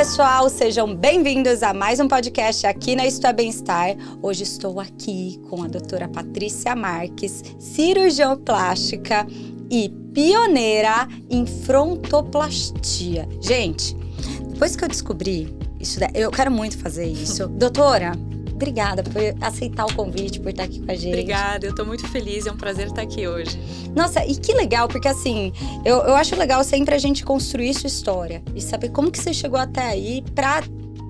pessoal, sejam bem-vindos a mais um podcast aqui na Isto é Bem-Estar. Hoje estou aqui com a doutora Patrícia Marques, cirurgiã plástica e pioneira em frontoplastia. Gente, depois que eu descobri isso, eu quero muito fazer isso. Doutora, obrigada por aceitar o convite, por estar aqui com a gente. Obrigada, eu tô muito feliz, é um prazer estar aqui hoje. Nossa, e que legal, porque assim, eu acho legal sempre a gente construir sua história e saber como que você chegou até aí pra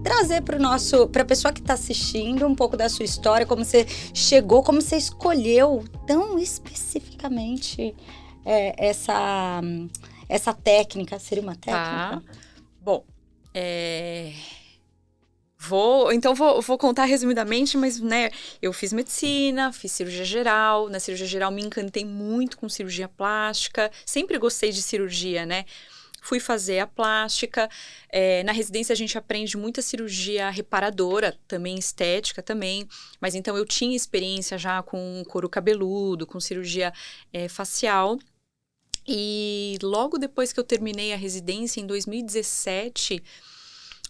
trazer pra pessoa que tá assistindo um pouco da sua história, como você chegou, como você escolheu tão especificamente essa técnica. Seria uma técnica? Tá. Bom, Vou contar resumidamente, mas, né, eu fiz medicina, fiz cirurgia geral. Na cirurgia geral me encantei muito com cirurgia plástica. Sempre gostei de cirurgia, né? Fui fazer a plástica. Na residência a gente aprende muita cirurgia reparadora, também estética também. Mas então eu tinha experiência já com couro cabeludo, com cirurgia facial. E logo depois que eu terminei a residência, em 2017...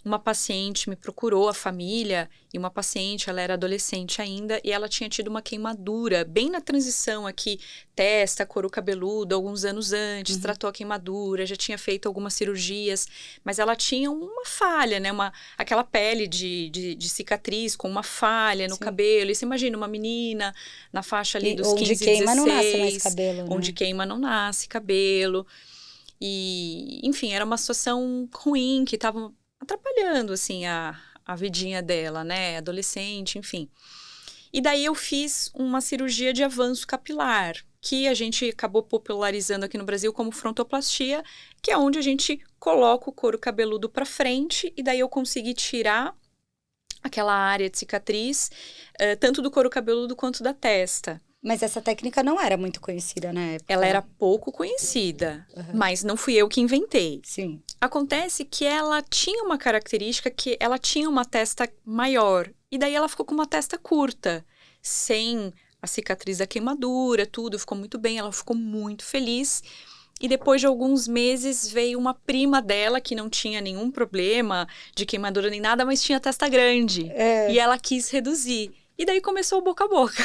uma paciente me procurou, a família, e uma paciente, ela era adolescente ainda, e ela tinha tido uma queimadura, bem na transição aqui, testa, couro cabeludo, alguns anos antes, tratou a queimadura, já tinha feito algumas cirurgias, mas ela tinha uma falha, né, aquela pele de cicatriz com uma falha no cabelo, e você imagina uma menina na faixa ali dos 15, 16... Onde queima não nasce mais cabelo, né? Onde queima não nasce cabelo, e, enfim, era uma situação ruim, que estava atrapalhando, assim, a vidinha dela, né, adolescente, enfim. E daí eu fiz uma cirurgia de avanço capilar, que a gente acabou popularizando aqui no Brasil como frontoplastia, que é onde a gente coloca o couro cabeludo para frente, e daí eu consegui tirar aquela área de cicatriz, tanto do couro cabeludo quanto da testa. Mas essa técnica não era muito conhecida na época. Ela era pouco conhecida, mas não fui eu que inventei. Sim. Acontece que ela tinha uma característica que ela tinha uma testa maior. E daí ela ficou com uma testa curta, sem a cicatriz da queimadura, tudo. Ficou muito bem, ela ficou muito feliz. E depois de alguns meses veio uma prima dela que não tinha nenhum problema de queimadura nem nada, mas tinha testa grande. E ela quis reduzir. E daí começou o boca a boca.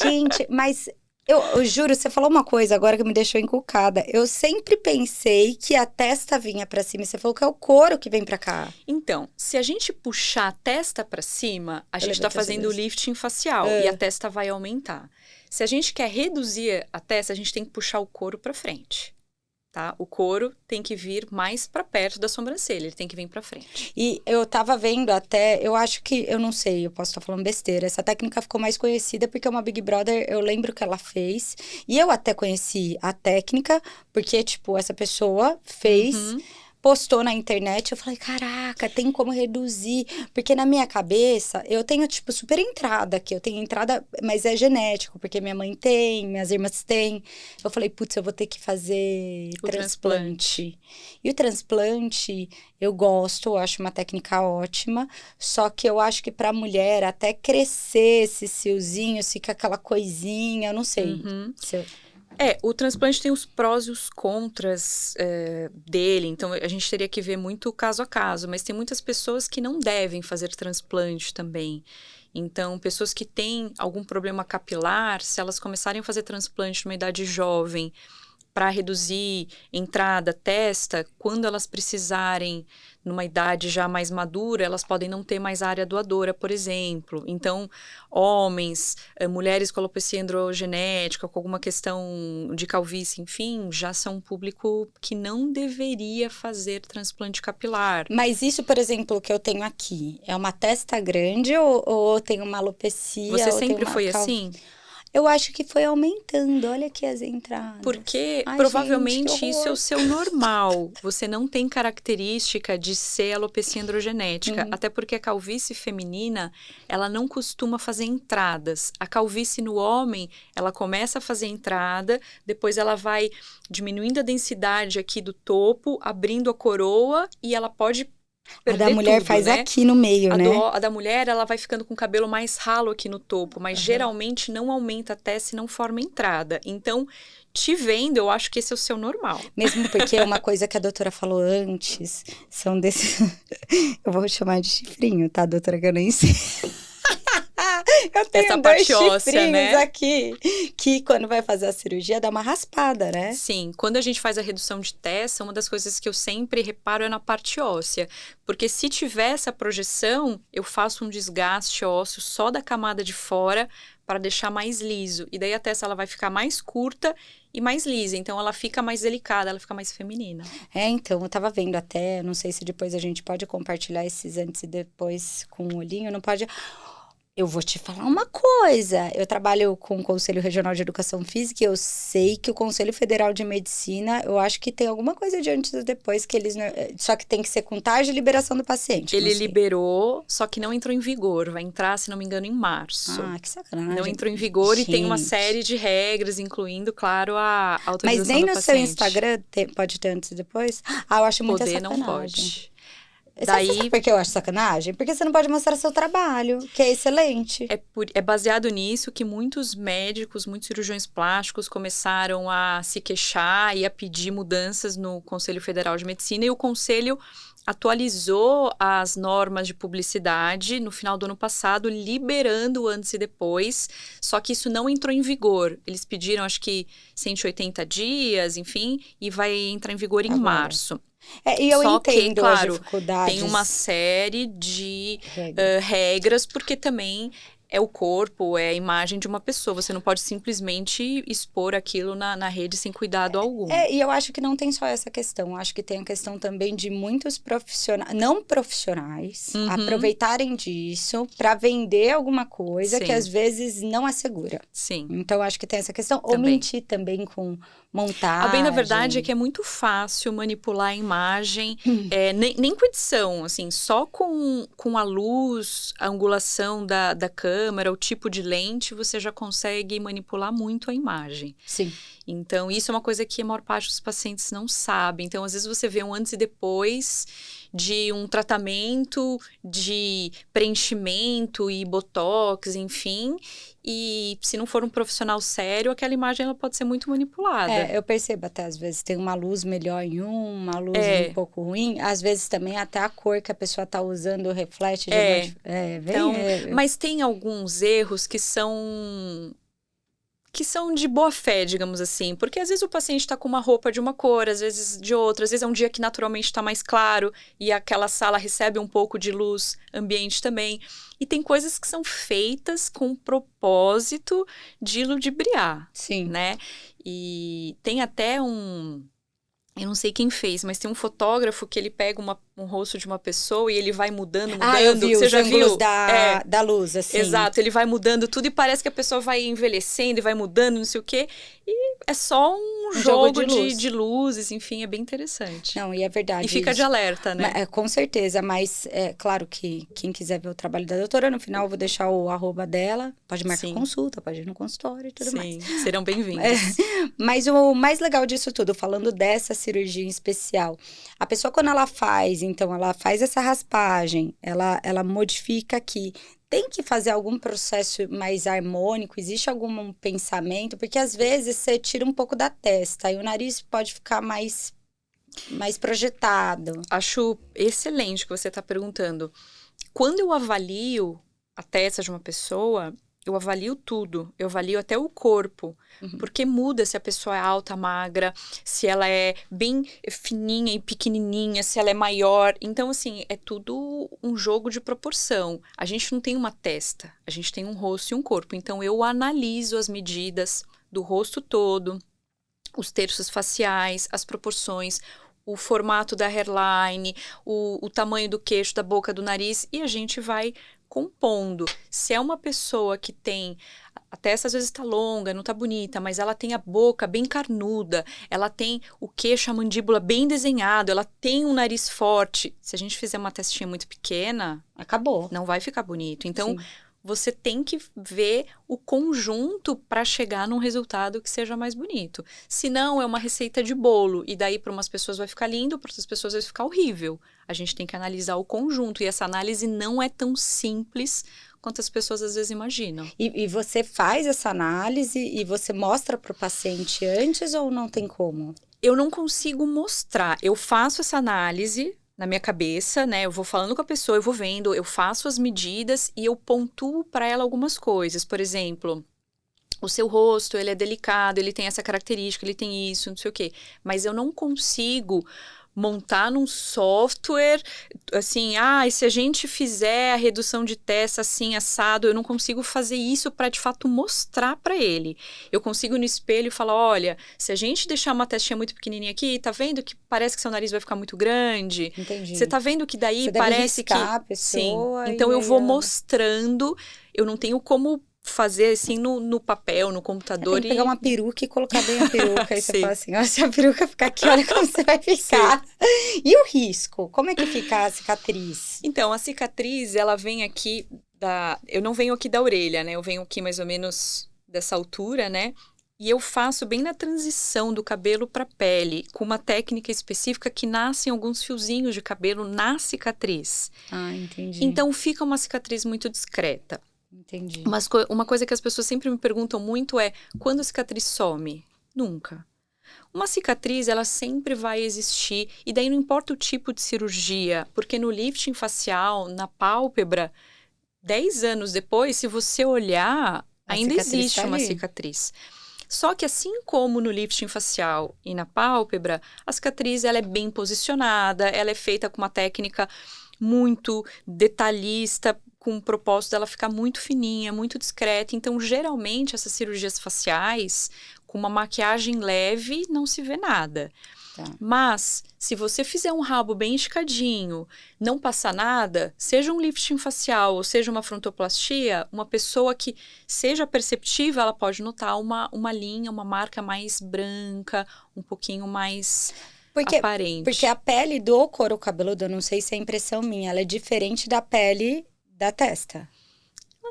Gente, mas eu juro, você falou uma coisa agora que me deixou encucada. Eu sempre pensei que a testa vinha pra cima. E você falou que é o couro que vem pra cá. Então, se a gente puxar a testa pra cima, a gente tá fazendo o lifting facial e a testa vai aumentar. Se a gente quer reduzir a testa, a gente tem que puxar o couro pra frente. Tá? O couro tem que vir mais para perto da sobrancelha, ele tem que vir para frente. E eu tava vendo até, eu acho que, eu não sei, eu posso estar falando besteira, essa técnica ficou mais conhecida porque uma Big Brother, eu lembro que ela fez, e eu até conheci a técnica, porque, tipo, essa pessoa fez... postou na internet, eu falei, caraca, tem como reduzir, porque na minha cabeça, eu tenho, tipo, super entrada aqui, eu tenho entrada, mas é genético, porque minha mãe tem, minhas irmãs têm, eu falei, putz, eu vou ter que fazer transplante. E o transplante, eu gosto, eu acho uma técnica ótima, só que eu acho que pra mulher, até crescer esse ciozinho, fica aquela coisinha, eu não sei, se eu... O transplante tem os prós e os contras dele, então a gente teria que ver muito caso a caso, mas tem muitas pessoas que não devem fazer transplante também. Então, pessoas que têm algum problema capilar, se elas começarem a fazer transplante numa idade jovem, para reduzir entrada, testa, quando elas precisarem, numa idade já mais madura, elas podem não ter mais área doadora, por exemplo. Então, homens, mulheres com alopecia androgenética, com alguma questão de calvície, enfim, já são um público que não deveria fazer transplante capilar. Mas isso, por exemplo, que eu tenho aqui, é uma testa grande ou tem uma alopecia? Você sempre foi assim? Eu acho que foi aumentando, olha aqui as entradas. Porque Ai, provavelmente gente, isso é o seu normal. Você não tem característica de ser alopecia androgenética. Até porque a calvície feminina, ela não costuma fazer entradas. A calvície no homem, ela começa a fazer entrada, depois ela vai diminuindo a densidade aqui do topo, abrindo a coroa e ela pode... A da mulher tudo, faz né? aqui no meio, né? A da mulher, ela vai ficando com o cabelo mais ralo aqui no topo, mas geralmente não aumenta até se não forma entrada. Então, te vendo, eu acho que esse é o seu normal. Mesmo porque uma coisa que a doutora falou antes, são desses... Eu vou chamar de chifrinho, tá, doutora? Que eu nem sei. Eu tenho Essa dois parte óssea, chifrinhos né? aqui, que quando vai fazer a cirurgia dá uma raspada, né? Sim, quando a gente faz a redução de testa, uma das coisas que eu sempre reparo é na parte óssea. Porque se tiver essa projeção, eu faço um desgaste ósseo só da camada de fora para deixar mais liso. E daí a testa ela vai ficar mais curta e mais lisa. Então ela fica mais delicada, ela fica mais feminina. Então, eu tava vendo até, não sei se depois a gente pode compartilhar esses antes e depois com o olhinho, não pode... Eu vou te falar uma coisa. Eu trabalho com o Conselho Regional de Educação Física e eu sei que o Conselho Federal de Medicina, eu acho que tem alguma coisa de antes e depois que eles... Só que tem que ser com taxa de liberação do paciente. Ele liberou, só que não entrou em vigor. Vai entrar, se não me engano, em março. Ah, que sacanagem. Não entrou em vigor Gente. e tem uma série de regras, incluindo, claro, a autorização Mas nem do no paciente. seu Instagram pode ter antes e depois? Ah, eu acho muita Poder sacanagem. não pode. Sabe por que eu acho sacanagem? Porque você não pode mostrar seu trabalho, que é excelente. É baseado nisso que muitos médicos, muitos cirurgiões plásticos começaram a se queixar e a pedir mudanças no Conselho Federal de Medicina. E o Conselho atualizou as normas de publicidade no final do ano passado, liberando o antes e depois. Só que isso não entrou em vigor. Eles pediram, acho que 180 dias, enfim, e vai entrar em vigor em março. E eu Só entendo que, claro, as dificuldades. tem uma série de regras, porque também é o corpo, é a imagem de uma pessoa. Você não pode simplesmente expor aquilo na rede sem cuidado algum. E eu acho que não tem só essa questão. Acho que tem a questão também de muitos profissionais, não profissionais, aproveitarem disso para vender alguma coisa que às vezes não assegura. Sim. Então, acho que tem essa questão. Ou mentir também com montagem. A bem da verdade é que é muito fácil manipular a imagem, nem com edição, assim, só com a luz, a angulação da câmera, o tipo de lente, você já consegue manipular muito a imagem. Sim. Então, isso é uma coisa que a maior parte dos pacientes não sabe. Então, às vezes você vê um antes e depois de um tratamento de preenchimento e botox, enfim, e se não for um profissional sério, aquela imagem ela pode ser muito manipulada. Eu percebo até, às vezes, tem uma luz melhor em uma luz um pouco ruim. Às vezes, também, até a cor que a pessoa tá usando reflete. Mas tem alguns erros que são de boa fé, digamos assim. Porque às vezes o paciente está com uma roupa de uma cor, às vezes de outra. Às vezes é um dia que naturalmente está mais claro e aquela sala recebe um pouco de luz ambiente também. E tem coisas que são feitas com o propósito de ludibriar. Sim. Né? E tem até eu não sei quem fez, mas tem um fotógrafo que ele pega um rosto de uma pessoa e ele vai mudando. Eu vi, você já viu? Da luz, assim. Exato, ele vai mudando tudo e parece que a pessoa vai envelhecendo e vai mudando, não sei o quê. E é só um jogo de luzes, enfim, é bem interessante. Não, e é verdade. E fica de alerta, né? Com certeza, mas é claro que quem quiser ver o trabalho da doutora, no final eu vou deixar o @ dela, pode marcar consulta, pode ir no consultório e tudo mais. Sim, serão bem-vindos. Mas o mais legal disso tudo, falando dessa cirurgia em especial, a pessoa quando ela faz, então ela faz essa raspagem, ela modifica aqui, tem que fazer algum processo mais harmônico? Existe algum pensamento? Porque às vezes você tira um pouco da testa e o nariz pode ficar mais projetado. Acho excelente o que você está perguntando. Quando eu avalio a testa de uma pessoa, eu avalio tudo. Eu avalio até o corpo. Porque muda se a pessoa é alta, magra, se ela é bem fininha e pequenininha, se ela é maior. Então, assim, é tudo um jogo de proporção. A gente não tem uma testa, a gente tem um rosto e um corpo. Então, eu analiso as medidas do rosto todo, os terços faciais, as proporções, o formato da hairline, o tamanho do queixo, da boca, do nariz, e a gente vai compondo. Se é uma pessoa que tem... A testa às vezes está longa, não está bonita, mas ela tem a boca bem carnuda, ela tem o queixo, a mandíbula bem desenhado, ela tem um nariz forte. Se a gente fizer uma testinha muito pequena... Acabou. Não vai ficar bonito. Então, Sim. Você tem que ver o conjunto para chegar num resultado que seja mais bonito. Se não, é uma receita de bolo. E daí, para umas pessoas vai ficar lindo, para outras pessoas vai ficar horrível. A gente tem que analisar o conjunto. E essa análise não é tão simples quanto as pessoas às vezes imaginam. E você faz essa análise e você mostra para o paciente antes ou não tem como? Eu não consigo mostrar. Eu faço essa análise na minha cabeça, né? Eu vou falando com a pessoa, eu vou vendo, eu faço as medidas e eu pontuo para ela algumas coisas. Por exemplo, o seu rosto, ele é delicado, ele tem essa característica, ele tem isso, não sei o quê. Mas eu não consigo montar num software, assim, e se a gente fizer a redução de testa assim, assado, eu não consigo fazer isso para de fato mostrar para ele. Eu consigo no espelho falar, olha, se a gente deixar uma testinha muito pequenininha aqui, tá vendo que parece que seu nariz vai ficar muito grande? Entendi. Você tá vendo que daí você parece deve riscar que... a pessoa. Sim, então eu vou ela... mostrando, eu não tenho como fazer assim no papel, no computador. Tem que pegar uma peruca e colocar bem a peruca. Aí você Sim. fala assim, se a peruca ficar aqui, olha como você vai ficar. Sim. E o risco? Como é que fica a cicatriz? Então, a cicatriz, ela vem aqui eu não venho aqui da orelha, né? Eu venho aqui mais ou menos dessa altura, né? E eu faço bem na transição do cabelo para pele, com uma técnica específica que nascem alguns fiozinhos de cabelo na cicatriz. Entendi. Então, fica uma cicatriz muito discreta. Entendi. Uma coisa que as pessoas sempre me perguntam muito é, quando a cicatriz some? Nunca. Uma cicatriz, ela sempre vai existir, e daí não importa o tipo de cirurgia, porque no lifting facial, na pálpebra, 10 anos depois, se você olhar, ainda existe uma cicatriz. Só que assim como no lifting facial e na pálpebra, a cicatriz ela é bem posicionada, ela é feita com uma técnica muito detalhista, com o propósito dela ficar muito fininha, muito discreta. Então, geralmente, essas cirurgias faciais, com uma maquiagem leve, não se vê nada. Tá. Mas, se você fizer um rabo bem esticadinho, não passar nada, seja um lifting facial ou seja uma frontoplastia, uma pessoa que seja perceptível, ela pode notar uma linha, uma marca mais branca, um pouquinho mais... aparente. Porque a pele do couro cabeludo, eu não sei se é impressão minha, ela é diferente da pele da testa.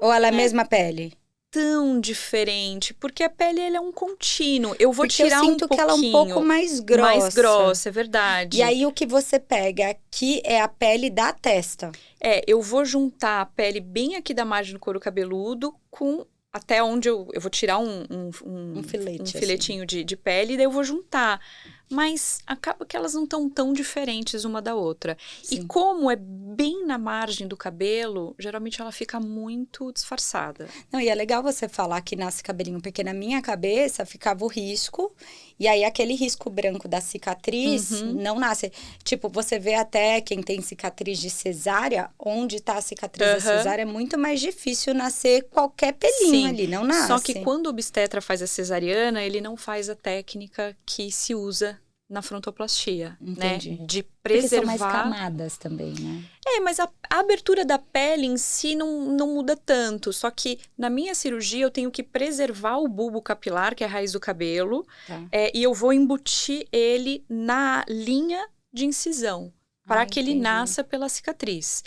Ou ela é a mesma pele? Tão diferente, porque a pele ela é um contínuo. Eu vou porque tirar eu sinto um pouquinho. Que ela é um pouco mais grossa. Mais grossa, é verdade. E aí o que você pega aqui é a pele da testa. Eu vou juntar a pele bem aqui da margem do couro cabeludo com até onde eu vou tirar um filetinho assim. de pele e daí eu vou juntar. Mas acaba que elas não estão tão diferentes uma da outra. Sim. E como é bem na margem do cabelo, geralmente ela fica muito disfarçada. Não, e é legal você falar que nasce cabelinho, porque na minha cabeça ficava o risco, e aí aquele risco branco da cicatriz não nasce. Tipo, você vê até quem tem cicatriz de cesárea, onde tá a cicatriz da cesárea, é muito mais difícil nascer qualquer pelinho ali, não nasce. Só que quando o obstetra faz a cesariana, ele não faz a técnica que se usa na frontoplastia, entendi. Né? De preservar... Porque são mais camadas também, né? Mas a abertura da pele em si não muda tanto. Só que na minha cirurgia eu tenho que preservar o bulbo capilar, que é a raiz do cabelo. Tá. E eu vou embutir ele na linha de incisão, para que ele nasça pela cicatriz.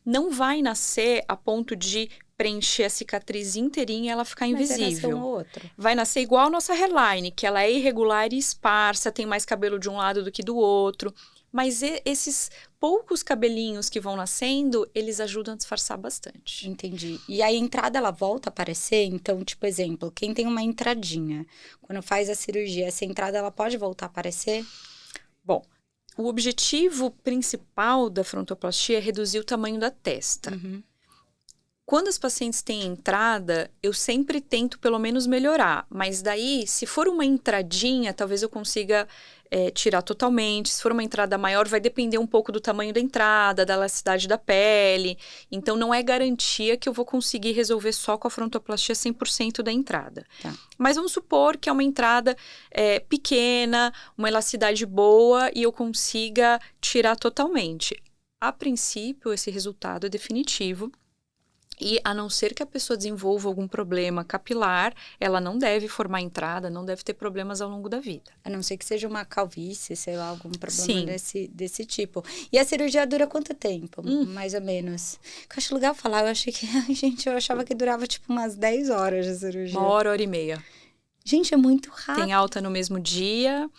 Não vai nascer a ponto de preencher a cicatriz inteirinha e ela ficar invisível. Vai nascer igual a nossa hairline, que ela é irregular e esparsa, tem mais cabelo de um lado do que do outro. Mas esses poucos cabelinhos que vão nascendo, eles ajudam a disfarçar bastante. Entendi. E a entrada, ela volta a aparecer? Então, tipo, exemplo, quem tem uma entradinha, quando faz a cirurgia, essa entrada, ela pode voltar a aparecer? Bom, o objetivo principal da frontoplastia é reduzir o tamanho da testa. Quando as pacientes têm entrada, eu sempre tento pelo menos melhorar. Mas daí, se for uma entradinha, talvez eu consiga tirar totalmente. Se for uma entrada maior, vai depender um pouco do tamanho da entrada, da elasticidade da pele. Então, não é garantia que eu vou conseguir resolver só com a frontoplastia 100% da entrada. Tá. Mas vamos supor que é uma entrada pequena, uma elasticidade boa e eu consiga tirar totalmente. A princípio, esse resultado é definitivo. E a não ser que a pessoa desenvolva algum problema capilar, ela não deve formar entrada, não deve ter problemas ao longo da vida. A não ser que seja uma calvície, sei lá, algum problema desse tipo. E a cirurgia dura quanto tempo, mais ou menos? Eu acho legal falar, eu achei que... Gente, eu achava que durava tipo umas 10 horas de cirurgia. 1 hora e meia. Gente, é muito rápido. Tem alta no mesmo dia...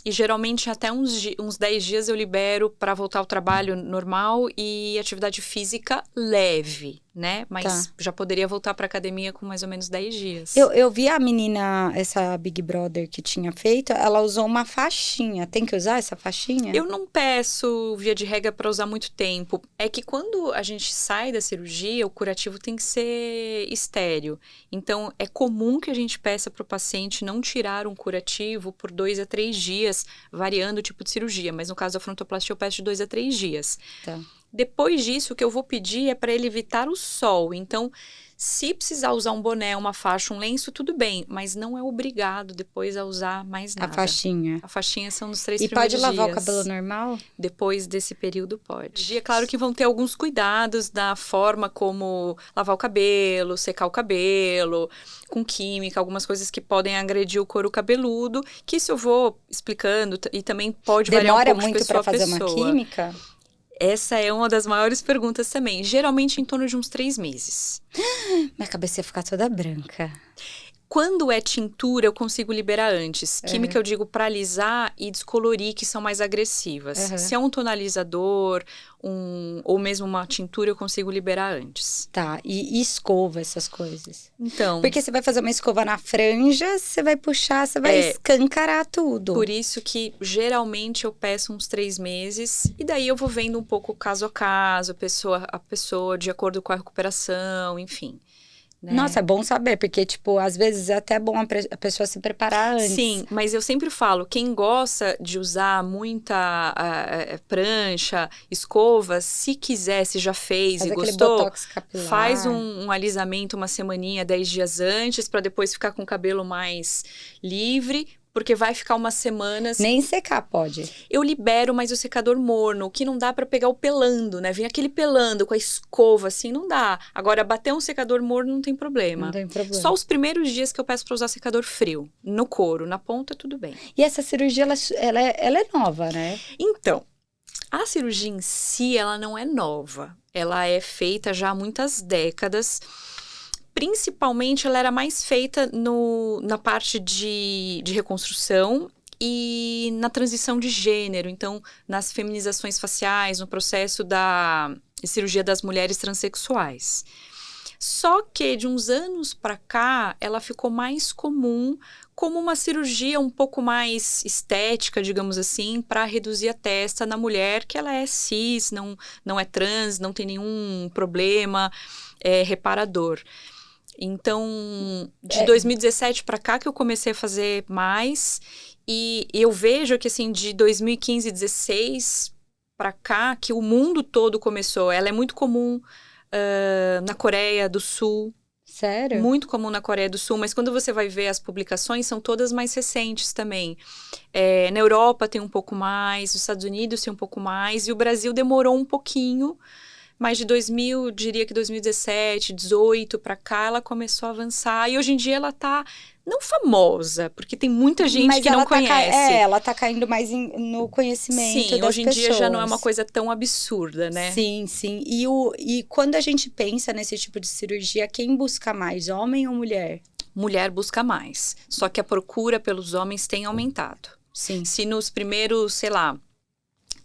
E geralmente até uns 10 dias eu libero para voltar ao trabalho normal e atividade física leve. né? Mas já poderia voltar pra academia com mais ou menos 10 dias. Eu vi a menina, essa Big Brother que tinha feito, ela usou uma faixinha. Tem que usar essa faixinha? Eu não peço, via de regra, para usar muito tempo. É que quando a gente sai da cirurgia, o curativo tem que ser estéril. Então, é comum que a gente peça para o paciente não tirar um curativo por 2 a 3 dias, variando o tipo de cirurgia. Mas no caso da frontoplastia, eu peço de 2 a 3 dias. Tá. Depois disso, o que eu vou pedir é para ele evitar o sol. Então, se precisar usar um boné, uma faixa, um lenço, tudo bem. Mas não é obrigado depois a usar mais nada. A faixinha. A faixinha são nos 3 E primeiros pode lavar dias. o cabelo normal? Depois desse período, pode. É claro que vão ter alguns cuidados da forma como lavar o cabelo, secar o cabelo, com química, algumas coisas que podem agredir o couro cabeludo, que isso eu vou explicando e também pode variar um pouco de Demora muito pessoa a para fazer pessoa. uma química? Essa é uma das maiores perguntas também. Geralmente em torno de uns 3 meses. Minha cabeça ia ficar toda branca. Quando é tintura, eu consigo liberar antes. Química, eu digo para alisar e descolorir, que são mais agressivas. Se é um tonalizador, ou mesmo uma tintura, eu consigo liberar antes. Tá, e escova essas coisas? Então... Porque você vai fazer uma escova na franja, você vai puxar, você vai escancarar tudo. Por isso que, geralmente, eu peço uns 3 meses. E daí eu vou vendo um pouco caso a caso, a pessoa de acordo com a recuperação, enfim. Né? Nossa, é bom saber, porque, tipo, às vezes é até bom a pessoa se preparar antes. Sim, mas eu sempre falo, quem gosta de usar muita prancha, escova, se quiser, se já fez e gostou, faz um alisamento uma semaninha, 10 dias antes, para depois ficar com o cabelo mais livre, porque vai ficar umas semanas... Nem secar pode. Eu libero, mas o secador morno, o que não dá para pegar o pelando, né? Vem aquele pelando com a escova, assim, não dá. Agora, bater um secador morno não tem problema. Não tem problema. Só os primeiros dias que eu peço para usar secador frio. No couro, na ponta, tudo bem. E essa cirurgia, ela é nova, né? Então, a cirurgia em si, ela não é nova. Ela é feita já há muitas décadas. Principalmente, ela era mais feita na parte de reconstrução e na transição de gênero. Então, nas feminizações faciais, no processo da cirurgia das mulheres transexuais. Só que, de uns anos para cá, ela ficou mais comum como uma cirurgia um pouco mais estética, digamos assim, para reduzir a testa na mulher, que ela é cis, não é trans, não tem nenhum problema, é reparador. Então, de 2017 para cá que eu comecei a fazer mais, e eu vejo que, assim, de 2015 e 2016 para cá, que o mundo todo começou. Ela é muito comum na Coreia do Sul. Sério? Muito comum na Coreia do Sul, mas quando você vai ver as publicações, são todas mais recentes também. Na Europa tem um pouco mais, nos Estados Unidos tem um pouco mais, e o Brasil demorou um pouquinho. Mas de 2017, 2018 para cá, ela começou a avançar. E hoje em dia ela tá, não famosa, porque tem muita gente que não conhece. Ela tá caindo mais no conhecimento das pessoas. Sim, hoje em dia já não é uma coisa tão absurda, né? Sim, sim. E quando a gente pensa nesse tipo de cirurgia, quem busca mais, homem ou mulher? Mulher busca mais. Só que a procura pelos homens tem aumentado. Sim. Se nos primeiros, sei lá,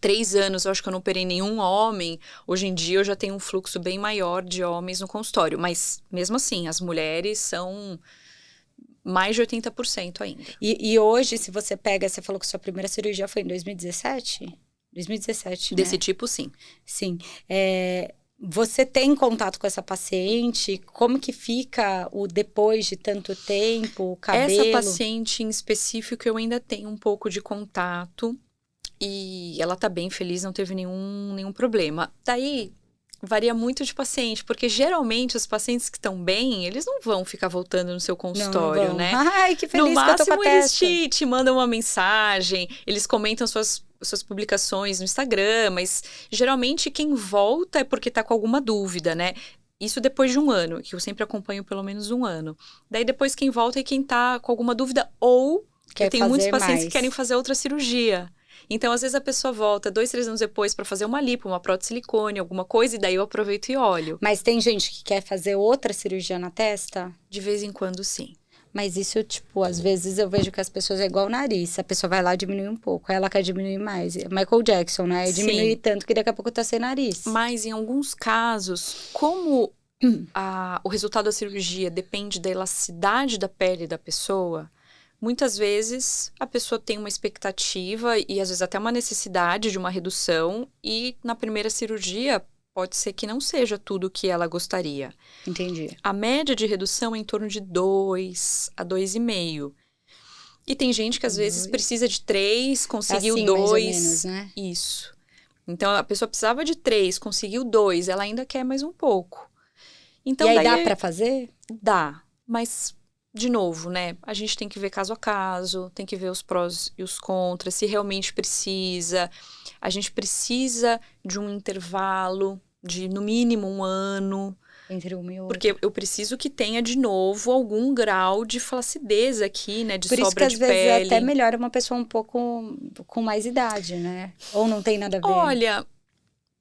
3 anos, eu acho que eu não operei nenhum homem. Hoje em dia, eu já tenho um fluxo bem maior de homens no consultório. Mas, mesmo assim, as mulheres são mais de 80% ainda. E hoje, se você pega... Você falou que sua primeira cirurgia foi em 2017? 2017, Desse né? tipo, sim. Sim. Você tem contato com essa paciente? Como que fica o depois de tanto tempo, o cabelo? Essa paciente em específico, eu ainda tenho um pouco de contato. E ela tá bem feliz, não teve nenhum problema. Daí, varia muito de paciente, porque geralmente os pacientes que estão bem, eles não vão ficar voltando no seu consultório, né? Ai, que feliz que eu tô com a No máximo, eles te mandam uma mensagem, eles comentam suas publicações no Instagram, mas geralmente quem volta é porque tá com alguma dúvida, né? Isso depois de 1 ano, que eu sempre acompanho pelo menos 1 ano. Daí depois quem volta é quem tá com alguma dúvida ou eu tenho muitos pacientes que querem fazer outra cirurgia. Então, às vezes, a pessoa volta 2, 3 anos depois para fazer uma lipo, uma prótese de silicone, alguma coisa, e daí eu aproveito e olho. Mas tem gente que quer fazer outra cirurgia na testa? De vez em quando, sim. Mas isso, tipo, às vezes eu vejo que as pessoas é igual o nariz. A pessoa vai lá e diminui um pouco, aí ela quer diminuir mais. Michael Jackson, né? Diminui tanto que daqui a pouco tá sem nariz. Mas, em alguns casos, como o resultado da cirurgia depende da elasticidade da pele da pessoa, muitas vezes a pessoa tem uma expectativa e às vezes até uma necessidade de uma redução e na primeira cirurgia pode ser que não seja tudo o que ela gostaria. Entendi. A média de redução é em torno de 2 a 2,5. E tem gente que às vezes precisa de 3, conseguiu assim, 2. mais ou menos, né? Isso. Então a pessoa precisava de 3, conseguiu 2, ela ainda quer mais um pouco. Então, e aí daí dá pra fazer? Dá, mas de novo, né? A gente tem que ver caso a caso, tem que ver os prós e os contras, se realmente precisa. A gente precisa de um intervalo de no mínimo 1 ano. Entre uma e outra. Porque eu preciso que tenha de novo algum grau de flacidez aqui, né? De Por isso que sobra às de vezes é pele. até melhor uma pessoa um pouco com mais idade, né? Ou não tem nada a ver? Olha,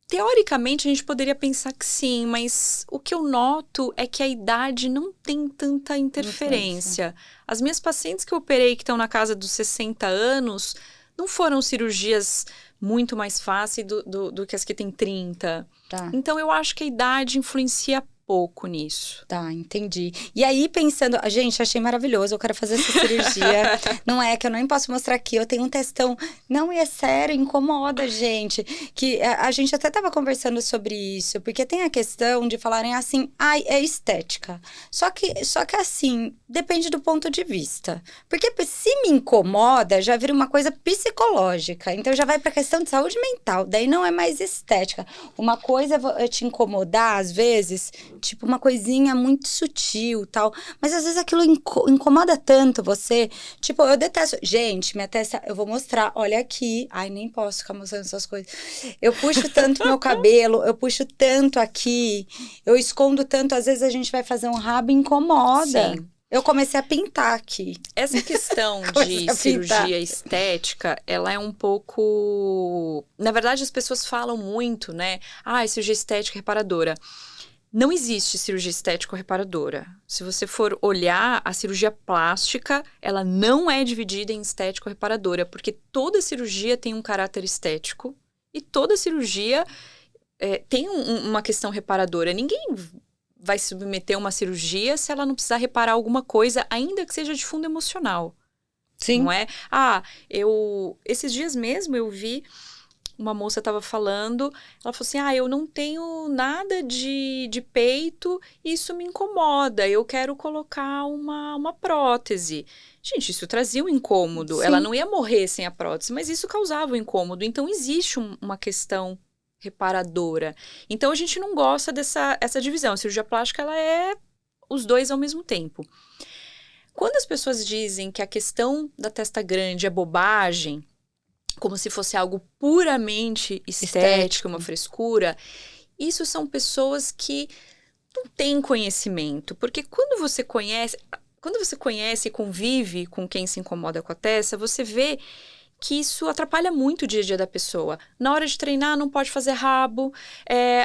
teoricamente a gente poderia pensar que sim, mas o que eu noto é que a idade não tem tanta interferência. As minhas pacientes que eu operei que estão na casa dos 60 anos, não foram cirurgias muito mais fáceis do que as que têm 30. Tá. Então eu acho que a idade influencia pouco nisso. Tá, entendi. E aí, pensando... Gente, achei maravilhoso, eu quero fazer essa cirurgia. Não é que eu nem posso mostrar aqui, eu tenho um testão. Não, e é sério, incomoda, gente. Que a gente até tava conversando sobre isso, porque tem a questão de falarem assim, ai, é estética. Só que assim, depende do ponto de vista. Porque se me incomoda, já vira uma coisa psicológica. Então, já vai pra questão de saúde mental. Daí não é mais estética. Uma coisa é te incomodar, às vezes... Tipo, uma coisinha muito sutil, tal. Mas, às vezes, aquilo incomoda tanto você. Tipo, eu detesto... Gente, minha testa... Eu vou mostrar. Olha aqui. Ai, nem posso ficar mostrando essas coisas. Eu puxo tanto meu cabelo. Eu puxo tanto aqui. Eu escondo tanto. Às vezes, a gente vai fazer um rabo e incomoda. Sim. Eu comecei a pintar aqui. Essa questão de cirurgia estética, ela é um pouco... Na verdade, as pessoas falam muito, né? Cirurgia estética reparadora. Não existe cirurgia estética ou reparadora. Se você for olhar, a cirurgia plástica, ela não é dividida em estética ou reparadora, porque toda cirurgia tem um caráter estético e toda cirurgia tem uma questão reparadora. Ninguém vai submeter a uma cirurgia se ela não precisar reparar alguma coisa, ainda que seja de fundo emocional. Sim. Não é? Esses dias mesmo eu vi... Uma moça estava falando, ela falou assim, eu não tenho nada de peito, isso me incomoda, eu quero colocar uma prótese. Gente, isso trazia um incômodo, Sim. Ela não ia morrer sem a prótese, mas isso causava um incômodo. Então, existe uma questão reparadora. Então, a gente não gosta essa divisão. A cirurgia plástica, ela é os dois ao mesmo tempo. Quando as pessoas dizem que a questão da testa grande é bobagem, como se fosse algo puramente estético, uma frescura, isso são pessoas que não têm conhecimento. Porque quando você conhece e convive com quem se incomoda com a testa, você vê que isso atrapalha muito o dia a dia da pessoa. Na hora de treinar, não pode fazer rabo.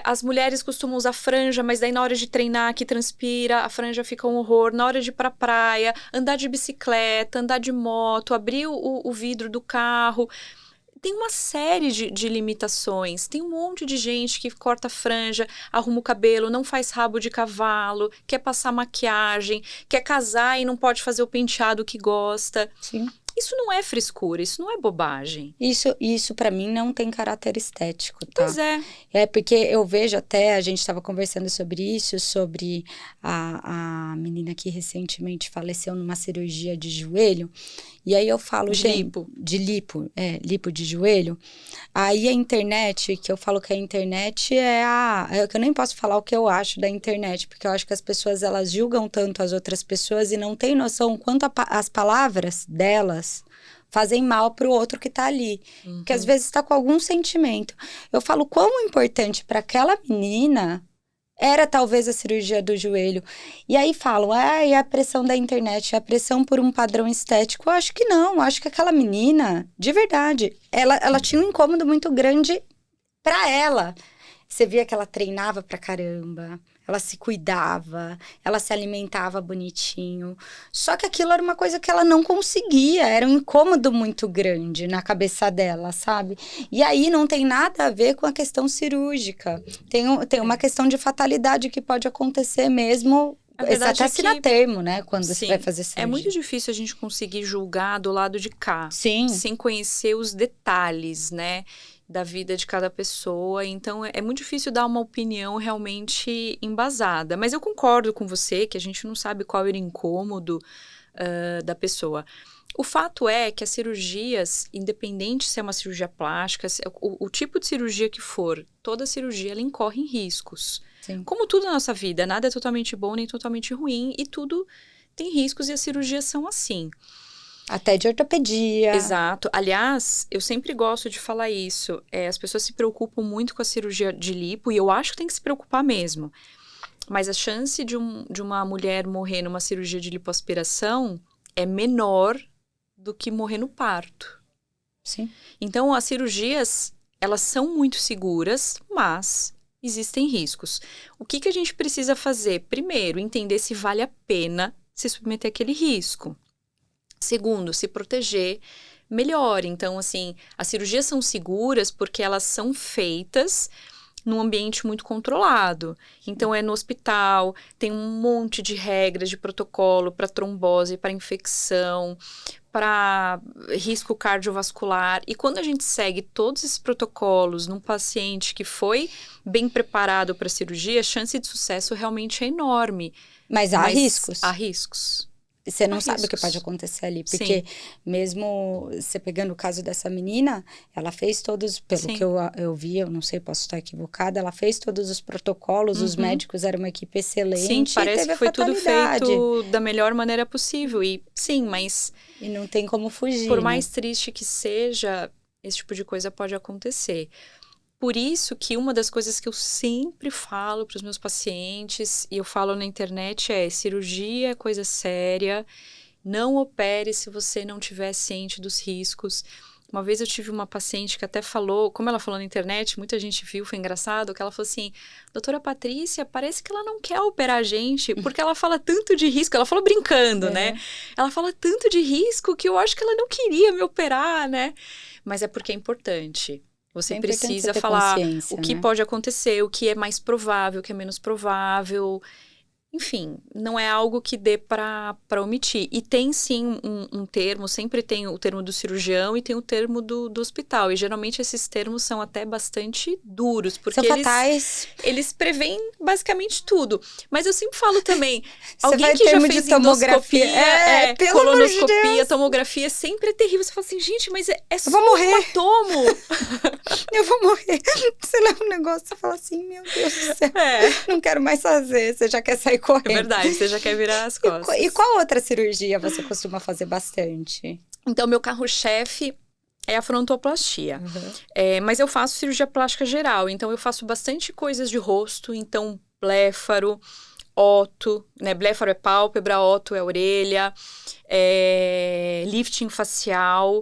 As mulheres costumam usar franja, mas daí na hora de treinar, que transpira, a franja fica um horror. Na hora de ir pra praia, andar de bicicleta, andar de moto, abrir o vidro do carro... Tem uma série de limitações. Tem um monte de gente que corta franja, arruma o cabelo, não faz rabo de cavalo, quer passar maquiagem, quer casar e não pode fazer o penteado que gosta. Sim. Isso não é frescura, isso não é bobagem. Isso para mim não tem caráter estético, tá? Pois é. É porque eu vejo até, a gente estava conversando sobre isso, sobre a menina que recentemente faleceu numa cirurgia de joelho. E aí eu falo, lipo de joelho. Aí a internet, que eu falo que a internet que eu nem posso falar o que eu acho da internet, porque eu acho que as pessoas, elas julgam tanto as outras pessoas e não têm noção quanto as palavras delas fazem mal pro outro que tá ali. Uhum. Que às vezes tá com algum sentimento. Eu falo quão importante para aquela menina era talvez a cirurgia do joelho. E aí falam, e a pressão da internet, a pressão por um padrão estético. Eu acho que não, eu acho que aquela menina, de verdade, ela tinha um incômodo muito grande pra ela. Você via que ela treinava pra caramba, ela se cuidava, ela se alimentava bonitinho. Só que aquilo era uma coisa que ela não conseguia, era um incômodo muito grande na cabeça dela, sabe? E aí não tem nada a ver com a questão cirúrgica. Tem uma questão de fatalidade que pode acontecer mesmo. A verdade Até é assinar que, termo, né? Quando sim, você vai fazer cirurgia. é muito difícil a gente conseguir julgar do lado de cá. Sim. Sem conhecer os detalhes, né? Da vida de cada pessoa. Então, é muito difícil dar uma opinião realmente embasada. Mas eu concordo com você que a gente não sabe qual era o incômodo da pessoa. O fato é que as cirurgias, independente se é uma cirurgia plástica, o tipo de cirurgia que for, toda cirurgia ela incorre em riscos. Sim. Como tudo na nossa vida, nada é totalmente bom nem totalmente ruim e tudo tem riscos e as cirurgias são assim. Até de ortopedia. Exato. Aliás, eu sempre gosto de falar isso. As pessoas se preocupam muito com a cirurgia de lipo e eu acho que tem que se preocupar mesmo. Mas a chance de uma mulher morrer numa cirurgia de lipoaspiração é menor do que morrer no parto. Sim. Então, as cirurgias, elas são muito seguras, mas existem riscos. O que a gente precisa fazer? Primeiro, entender se vale a pena se submeter àquele risco. Segundo, se proteger melhor. Então, assim, as cirurgias são seguras porque elas são feitas num ambiente muito controlado. Então, é no hospital, tem um monte de regras, de protocolo para trombose, para infecção, para risco cardiovascular. E quando a gente segue todos esses protocolos num paciente que foi bem preparado para a cirurgia, a chance de sucesso realmente é enorme. Mas há riscos. Há riscos. Você não sabe o que pode acontecer ali. Porque Sim. mesmo você pegando o caso dessa menina, ela fez todos, pelo Sim. que eu vi, eu não sei, posso estar equivocada, ela fez todos os protocolos, os médicos eram uma equipe excelente. Sim, parece teve que foi tudo fatalidade. feito da melhor maneira possível. E sim, mas... E não tem como fugir, por mais triste que seja, esse tipo de coisa pode acontecer. Por isso que uma das coisas que eu sempre falo para os meus pacientes, e eu falo na internet, cirurgia é coisa séria, não opere se você não estiver ciente dos riscos. Uma vez eu tive uma paciente que até falou, como ela falou na internet, muita gente viu, foi engraçado, que ela falou assim, doutora Patrícia, parece que ela não quer operar a gente, porque ela fala tanto de risco, ela falou brincando, né? Ela fala tanto de risco que eu acho que ela não queria me operar, né? Mas é porque é importante. Você precisa falar o que pode acontecer, o que é mais provável, o que é menos provável. Enfim, não é algo que dê para omitir. E tem sim um termo, sempre tem o termo do cirurgião e tem o termo do hospital. E geralmente esses termos são até bastante duros, porque são fatais. Eles preveem basicamente tudo. Mas eu sempre falo também, Você alguém que já fez endoscopia, colonoscopia, de tomografia, sempre é terrível. Você fala assim, gente, mas é só um hematomo. Eu vou morrer. Você leva um negócio e fala assim, meu Deus do céu, não quero mais fazer. Você já quer sair correndo. É verdade, você já quer virar as costas. E qual outra cirurgia você costuma fazer bastante? Então, meu carro-chefe é a frontoplastia. Mas eu faço cirurgia plástica geral. Então, eu faço bastante coisas de rosto. Então, bléfaro, oto, né? Bléfaro é pálpebra, oto é orelha, lifting facial,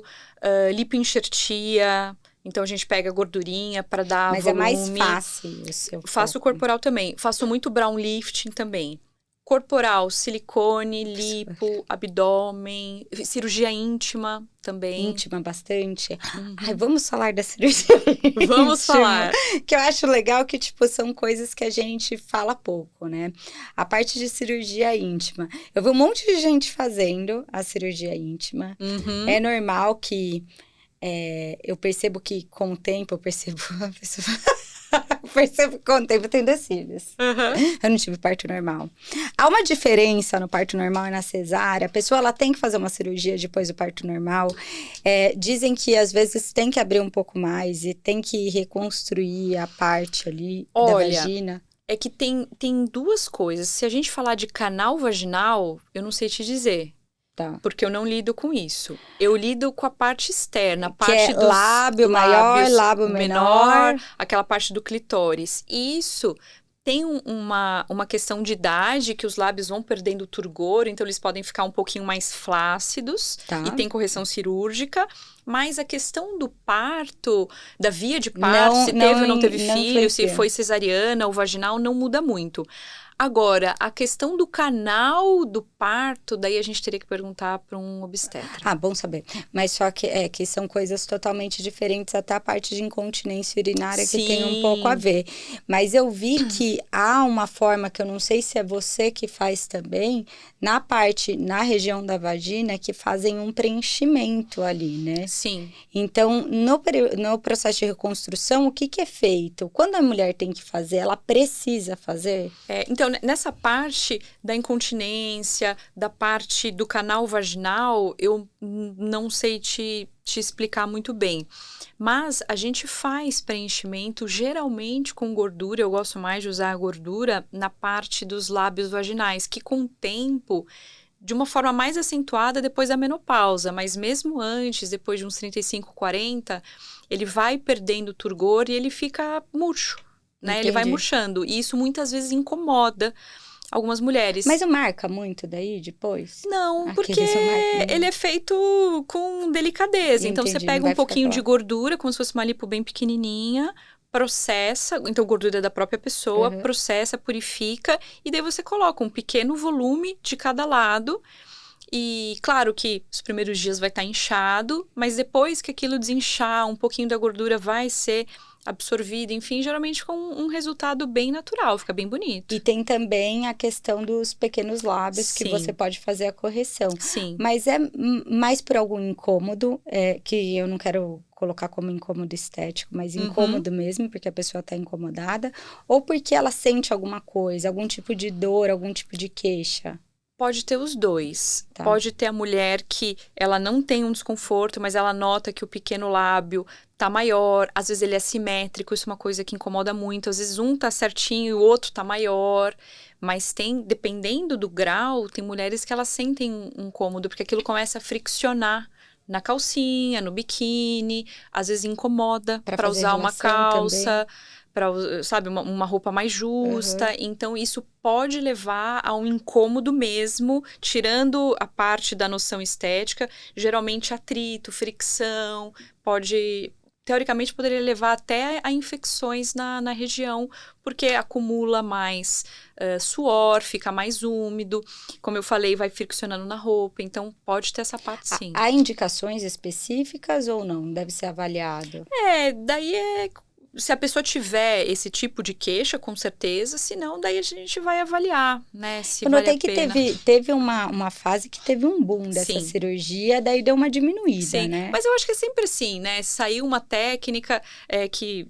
lipoenxertia. Então, a gente pega gordurinha para dar volume. Mas é mais fácil o seu Faço o corporal também. Faço muito brown lifting também. Corporal, silicone, lipo, abdômen, cirurgia íntima também. Íntima bastante. Ai, vamos falar da cirurgia íntima. Vamos falar. Que eu acho legal que, tipo, são coisas que a gente fala pouco, né? A parte de cirurgia íntima. Eu vi um monte de gente fazendo a cirurgia íntima. É normal que... eu percebo que com o tempo, eu percebo que com o tempo eu tenho 2 filhos. Eu não tive parto normal. Há uma diferença no parto normal e na cesárea. A pessoa ela tem que fazer uma cirurgia depois do parto normal. Dizem que às vezes tem que abrir um pouco mais e tem que reconstruir a parte ali da vagina. É que tem 2 coisas. Se a gente falar de canal vaginal, eu não sei te dizer. Tá. Porque eu não lido com isso. Eu lido com a parte externa, a que parte dos lábio maior, lábio menor, aquela parte do clitóris. Isso Tem uma questão de idade, que os lábios vão perdendo turgor, então eles podem ficar um pouquinho mais flácidos, Tá. e tem correção cirúrgica. Mas a questão do parto, da via de parto, se teve ou não teve filho, se foi cesariana ou vaginal, não muda muito. Agora, a questão do canal do parto, daí a gente teria que perguntar para um obstetra. Ah, bom saber. Mas só que são coisas totalmente diferentes, até a parte de incontinência urinária que tem um pouco a ver. Mas eu vi que há uma forma, que eu não sei se é você que faz também, na região da vagina, que fazem um preenchimento ali, né? Sim. Então, no processo de reconstrução, o que é feito? Quando a mulher tem que fazer, ela precisa fazer? Então, nessa parte da incontinência, da parte do canal vaginal, eu não sei te explicar muito bem. Mas a gente faz preenchimento geralmente com gordura. Eu gosto mais de usar a gordura na parte dos lábios vaginais, que com o tempo, de uma forma mais acentuada depois da menopausa, mas mesmo antes, depois de uns 35, 40, ele vai perdendo turgor e ele fica murcho. Né? Ele vai murchando, e isso muitas vezes incomoda algumas mulheres. Mas marca muito daí depois? Não, porque ele é feito com delicadeza. Então, você pega um pouquinho de gordura, como se fosse uma lipo bem pequenininha, processa, então gordura da própria pessoa, processa, purifica, e daí você coloca um pequeno volume de cada lado. E claro que os primeiros dias vai estar inchado, mas depois que aquilo desinchar, um pouquinho da gordura vai ser absorvida, enfim, geralmente com um resultado bem natural, fica bem bonito. E tem também a questão dos pequenos lábios, que você pode fazer a correção. Sim. Mas é mais por algum incômodo, que eu não quero colocar como incômodo estético, mas incômodo mesmo, porque a pessoa está incomodada, ou porque ela sente alguma coisa, algum tipo de dor, algum tipo de queixa? Pode ter os dois. Tá. Pode ter a mulher que ela não tem um desconforto, mas ela nota que o pequeno lábio tá maior. Às vezes ele é assimétrico, isso é uma coisa que incomoda muito. Às vezes um tá certinho e o outro tá maior. Mas dependendo do grau, tem mulheres que elas sentem um incômodo, porque aquilo começa a friccionar na calcinha, no biquíni. Às vezes incomoda para usar uma calça. Para, sabe, uma roupa mais justa. Então, isso pode levar a um incômodo mesmo, tirando a parte da noção estética. Geralmente, atrito, fricção, teoricamente, poderia levar até a infecções na região, porque acumula mais suor, fica mais úmido. Como eu falei, vai friccionando na roupa. Então, pode ter essa parte, sim. Há indicações específicas ou não? Deve ser avaliado? Daí se a pessoa tiver esse tipo de queixa, com certeza, senão daí a gente vai avaliar, né, se eu vale notei a que pena. teve uma fase que teve um boom dessa cirurgia, daí deu uma diminuída, né? Mas eu acho que é sempre assim, né? Saiu uma técnica que...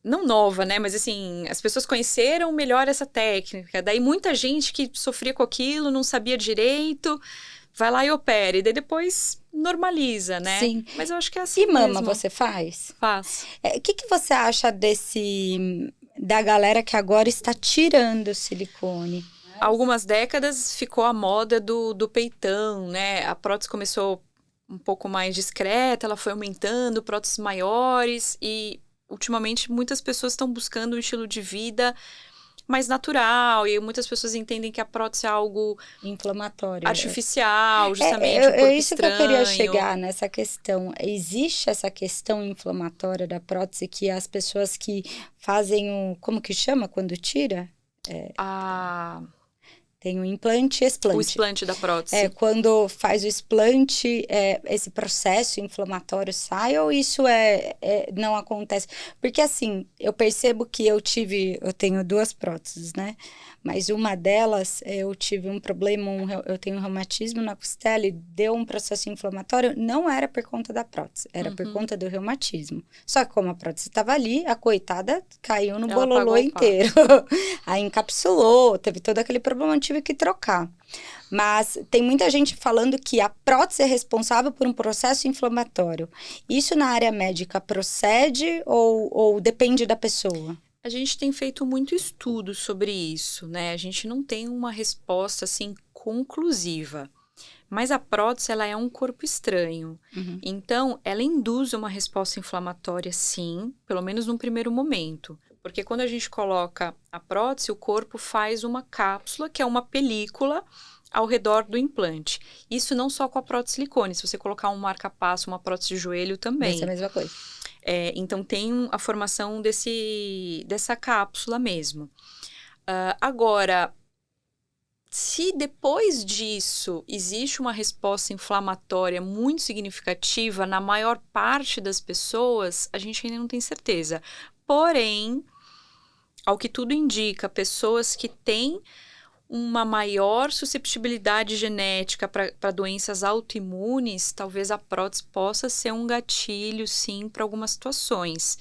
não nova, né? Mas assim, as pessoas conheceram melhor essa técnica. Daí muita gente que sofria com aquilo, não sabia direito, vai lá e opera. E daí depois normaliza, né? Sim. Mas eu acho que é assim mesmo. E mama você faz? Faço. O que você acha da galera que agora está tirando o silicone? Há algumas décadas ficou a moda do peitão, né? A prótese começou um pouco mais discreta, ela foi aumentando, próteses maiores, e ultimamente muitas pessoas estão buscando um estilo de vida mais natural, e muitas pessoas entendem que a prótese é algo inflamatório, artificial, justamente um corpo isso estranho. Que eu queria chegar nessa questão. Existe essa questão inflamatória da prótese que as pessoas que fazem como que chama quando tira? Tem o implante e explante. O explante da prótese. Quando faz o explante, esse processo inflamatório sai, ou isso não acontece? Porque assim, eu percebo que eu tenho 2 próteses, né? Mas uma delas, eu tive um problema, eu tenho reumatismo na costela e deu um processo inflamatório, não era por conta da prótese, era por conta do reumatismo. Só que como a prótese estava ali, a coitada caiu no bololô inteiro. Aí encapsulou, teve todo aquele problema, tive que trocar. Mas tem muita gente falando que a prótese é responsável por um processo inflamatório. Isso na área médica procede ou depende da pessoa? A gente tem feito muito estudo sobre isso, né? A gente não tem uma resposta, assim, conclusiva. Mas a prótese, ela é um corpo estranho. Então, ela induz uma resposta inflamatória, sim, pelo menos num primeiro momento. Porque quando a gente coloca a prótese, o corpo faz uma cápsula, que é uma película, ao redor do implante. Isso não só com a prótese silicone. Se você colocar um marca-passo, uma prótese de joelho também. Vai ser a mesma coisa. Então, tem a formação dessa cápsula mesmo. Agora, se depois disso existe uma resposta inflamatória muito significativa, na maior parte das pessoas, a gente ainda não tem certeza. Porém, ao que tudo indica, pessoas que têm uma maior susceptibilidade genética para doenças autoimunes, talvez a prótese possa ser um gatilho, sim, para algumas situações.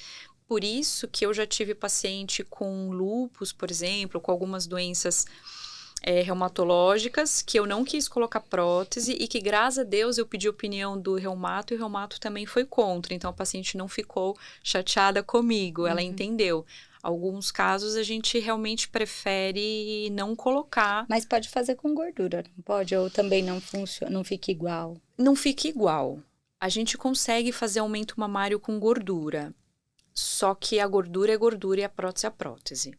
Por isso que eu já tive paciente com lúpus, por exemplo, com algumas doenças reumatológicas, que eu não quis colocar prótese e que, graças a Deus, eu pedi opinião do reumato e o reumato também foi contra. Então, a paciente não ficou chateada comigo, ela entendeu. Alguns casos a gente realmente prefere não colocar. Mas pode fazer com gordura, não pode? Ou também não funciona, não fica igual? Não fica igual. A gente consegue fazer aumento mamário com gordura. Só que a gordura é gordura e a prótese é a prótese.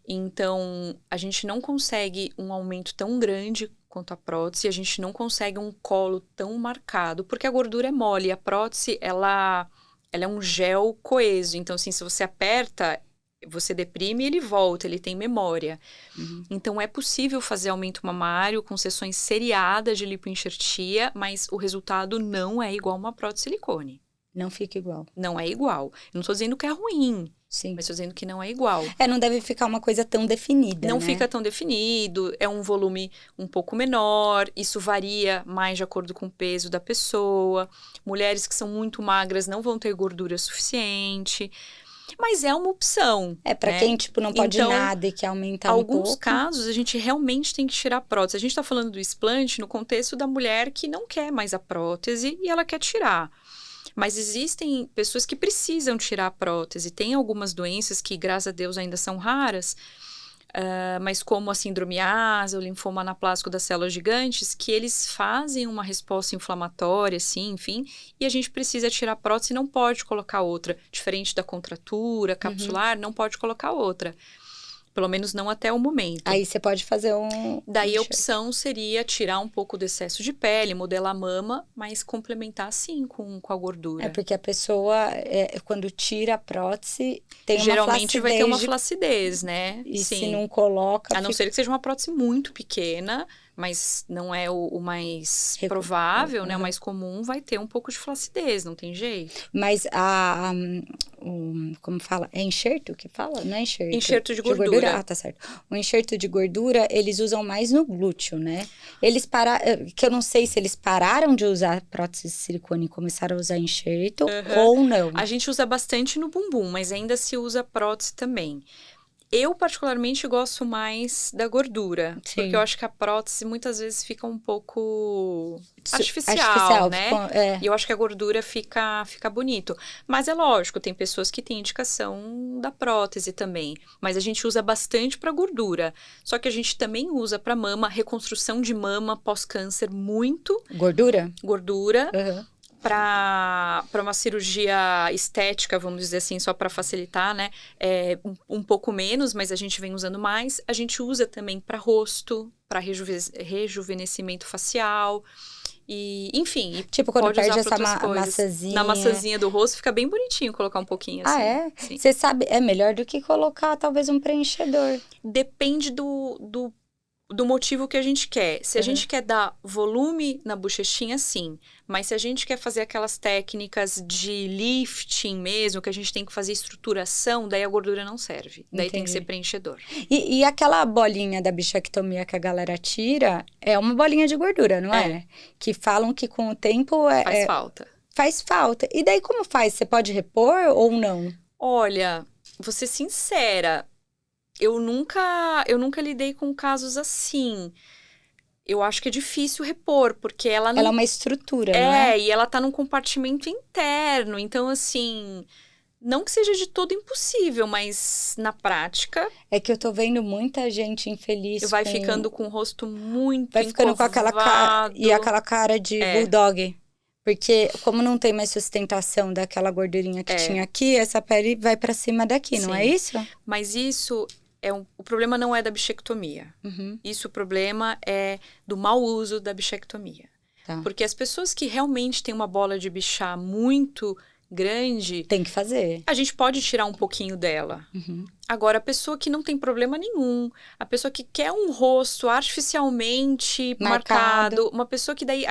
Então, a gente não consegue um aumento tão grande quanto a prótese, a gente não consegue um colo tão marcado, porque a gordura é mole, a prótese, ela é um gel coeso. Então, assim, se você aperta, você deprime e ele volta, ele tem memória. Então, é possível fazer aumento mamário com sessões seriadas de lipoenxertia, mas o resultado não é igual a uma prótese silicone. Não fica igual. Não é igual. Eu não estou dizendo que é ruim. Sim. Mas estou dizendo que não é igual. Não deve ficar uma coisa tão definida, Não né? fica tão definido, é um volume um pouco menor, isso varia mais de acordo com o peso da pessoa. Mulheres que são muito magras não vão ter gordura suficiente. Mas é uma opção. Para quem, tipo, não pode nada e quer aumentar um pouco. Alguns casos, a gente realmente tem que tirar a prótese. A gente está falando do explante no contexto da mulher que não quer mais a prótese e ela quer tirar. Mas existem pessoas que precisam tirar a prótese. Tem algumas doenças que, graças a Deus, ainda são raras, mas como a sindromiase, o linfoma anaplásico das células gigantes, que eles fazem uma resposta inflamatória, assim, enfim, e a gente precisa tirar a prótese e não pode colocar outra. Diferente da contratura capsular, não pode colocar outra. Pelo menos não até o momento. Aí você pode fazer um... Daí a opção seria tirar um pouco do excesso de pele, modelar a mama, mas complementar sim com a gordura. Porque a pessoa, quando tira a prótese, tem geralmente uma flacidez. Vai ter uma flacidez, né? E sim. Se não coloca... A não ser que seja uma prótese muito pequena, mas não é o mais provável, né? O mais comum vai ter um pouco de flacidez, não tem jeito. Mas como fala? É enxerto que fala? Não é enxerto? Enxerto de gordura. Tá certo. O enxerto de gordura, eles usam mais no glúteo, né? Eles que eu não sei se eles pararam de usar prótese de silicone e começaram a usar enxerto ou não. A gente usa bastante no bumbum, mas ainda se usa prótese também. Eu, particularmente, gosto mais da gordura. Sim. Porque eu acho que a prótese, muitas vezes, fica um pouco artificial, né? E eu acho que a gordura fica bonito. Mas é lógico, tem pessoas que têm indicação da prótese também. Mas a gente usa bastante para gordura. Só que a gente também usa para mama, reconstrução de mama pós-câncer, muito. Gordura? Gordura. Para uma cirurgia estética, vamos dizer assim, só para facilitar, né? Um pouco menos, mas a gente vem usando mais. A gente usa também para rosto, para rejuvenescimento facial. E, enfim, tipo, quando perde essa massazinha. Na massazinha do rosto, fica bem bonitinho colocar um pouquinho assim. Sim. Você sabe, é melhor do que colocar talvez um preenchedor. Depende do motivo que a gente quer. Se a gente quer dar volume na bochechinha, sim. Mas se a gente quer fazer aquelas técnicas de lifting mesmo, que a gente tem que fazer estruturação, daí a gordura não serve. Daí tem que ser preenchedor. E aquela bolinha da bichectomia que a galera tira, é uma bolinha de gordura, não é? Que falam que com o tempo... Faz falta. Faz falta. E daí como faz? Você pode repor ou não? Olha, vou ser sincera... Eu nunca lidei com casos assim. Eu acho que é difícil repor, porque ela não... Ela é uma estrutura, não é? E ela tá num compartimento interno. Então, assim, não que seja de todo impossível, mas na prática... É que eu tô vendo muita gente infeliz vai ficando com o rosto muito vai ficando encurvado. Com aquela cara... E aquela cara de bulldog. Porque como não tem mais sustentação daquela gordurinha que tinha aqui, essa pele vai pra cima daqui, não é isso? Mas isso o problema não é da bichectomia. Isso o problema é do mau uso da bichectomia. Tá. Porque as pessoas que realmente têm uma bola de bichá muito grande... Tem que fazer. A gente pode tirar um pouquinho dela. Agora, a pessoa que não tem problema nenhum, a pessoa que quer um rosto artificialmente marcado, uma pessoa que daí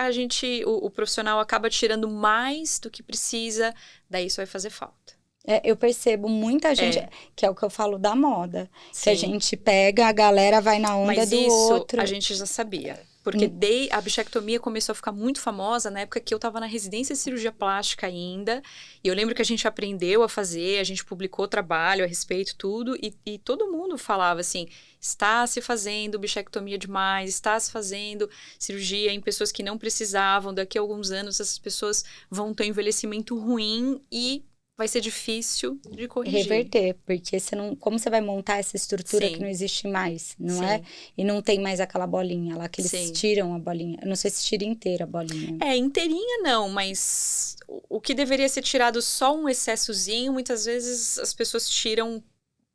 o profissional acaba tirando mais do que precisa, daí isso vai fazer falta. Eu percebo muita gente, que é o que eu falo da moda, Sim. que a gente pega, a galera vai na onda Mas do outro. A gente já sabia. Porque a bichectomia começou a ficar muito famosa na época que eu estava na residência de cirurgia plástica ainda. E eu lembro que a gente aprendeu a fazer, a gente publicou trabalho a respeito, tudo. E todo mundo falava assim, está se fazendo bichectomia demais, está se fazendo cirurgia em pessoas que não precisavam. Daqui a alguns anos essas pessoas vão ter um envelhecimento ruim e... vai ser difícil de corrigir. Reverter, porque como você vai montar essa estrutura que não existe mais, não é? E não tem mais aquela bolinha lá, que eles tiram a bolinha. Eu não sei se tira inteira a bolinha. Inteirinha não, mas o que deveria ser tirado só um excessozinho, muitas vezes as pessoas tiram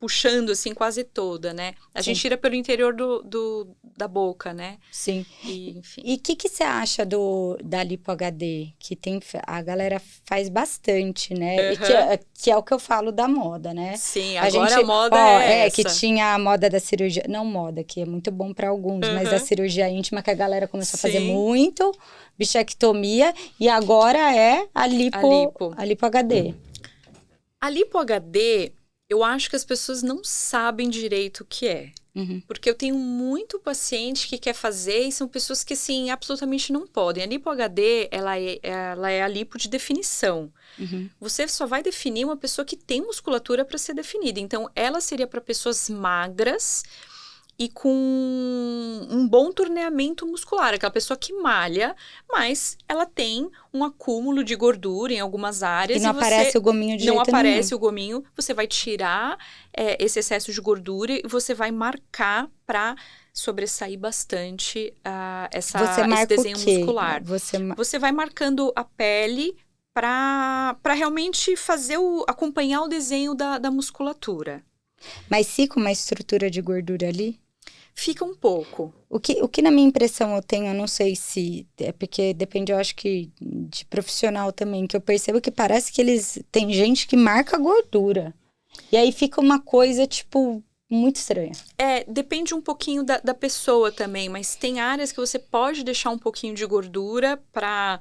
puxando, assim, quase toda, né? A gente tira pelo interior da boca, né? Sim. Enfim. E o que você acha da Lipo HD? Que a galera faz bastante, né? E que é o que eu falo da moda, né? Sim, agora a moda é essa. Que tinha a moda da cirurgia... Não moda, que é muito bom para alguns, mas a cirurgia íntima que a galera começou a fazer muito, bichectomia, e agora é a Lipo HD. A Lipo HD... eu acho que as pessoas não sabem direito o que é. Porque eu tenho muito paciente que quer fazer e são pessoas que, assim, absolutamente não podem. A Lipo HD, ela é a lipo de definição. Você só vai definir uma pessoa que tem musculatura para ser definida. Então, ela seria para pessoas magras e com um bom torneamento muscular. Aquela pessoa que malha, mas ela tem um acúmulo de gordura em algumas áreas. E não aparece o gominho de jeito nenhum. Não aparece o gominho. Você vai tirar esse excesso de gordura e você vai marcar para sobressair bastante esse desenho muscular. Você vai marcando a pele para realmente acompanhar o desenho da musculatura. Mas fica uma estrutura de gordura ali? Fica um pouco. O que na minha impressão eu tenho, eu não sei se... É porque depende, eu acho que, de profissional também, que eu percebo que parece que tem gente que marca gordura. E aí fica uma coisa, tipo, muito estranha. Depende um pouquinho da pessoa também, mas tem áreas que você pode deixar um pouquinho de gordura para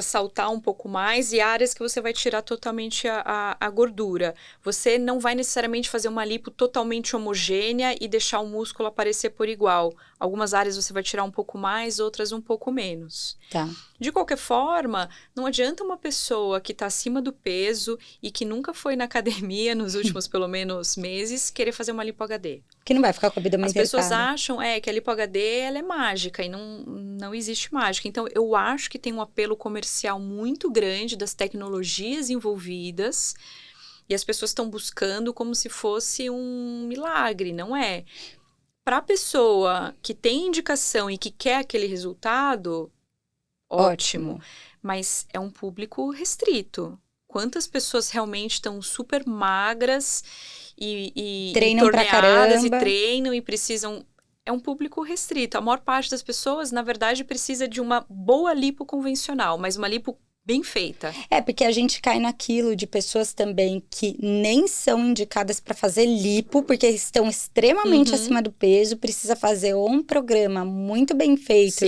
saltar um pouco mais, e áreas que você vai tirar totalmente a gordura. Você não vai necessariamente fazer uma lipo totalmente homogênea e deixar o músculo aparecer por igual. Algumas áreas você vai tirar um pouco mais, outras um pouco menos. Tá. De qualquer forma, não adianta uma pessoa que está acima do peso e que nunca foi na academia nos últimos, pelo menos, meses, querer fazer uma Lipo HD. Que não vai ficar com a abdômen As pessoas acham que a Lipo HD ela é mágica, e não existe mágica. Então, eu acho que tem um apelo comercial muito grande das tecnologias envolvidas, e as pessoas estão buscando como se fosse um milagre, não é? Para a pessoa que tem indicação e que quer aquele resultado, ótimo. Mas é um público restrito. Quantas pessoas realmente estão super magras e treinam pra caramba, e treinam e precisam... É um público restrito. A maior parte das pessoas, na verdade, precisa de uma boa lipo convencional, mas uma lipo bem feita. Porque a gente cai naquilo de pessoas também que nem são indicadas para fazer lipo, porque estão extremamente acima do peso, precisa fazer um programa muito bem feito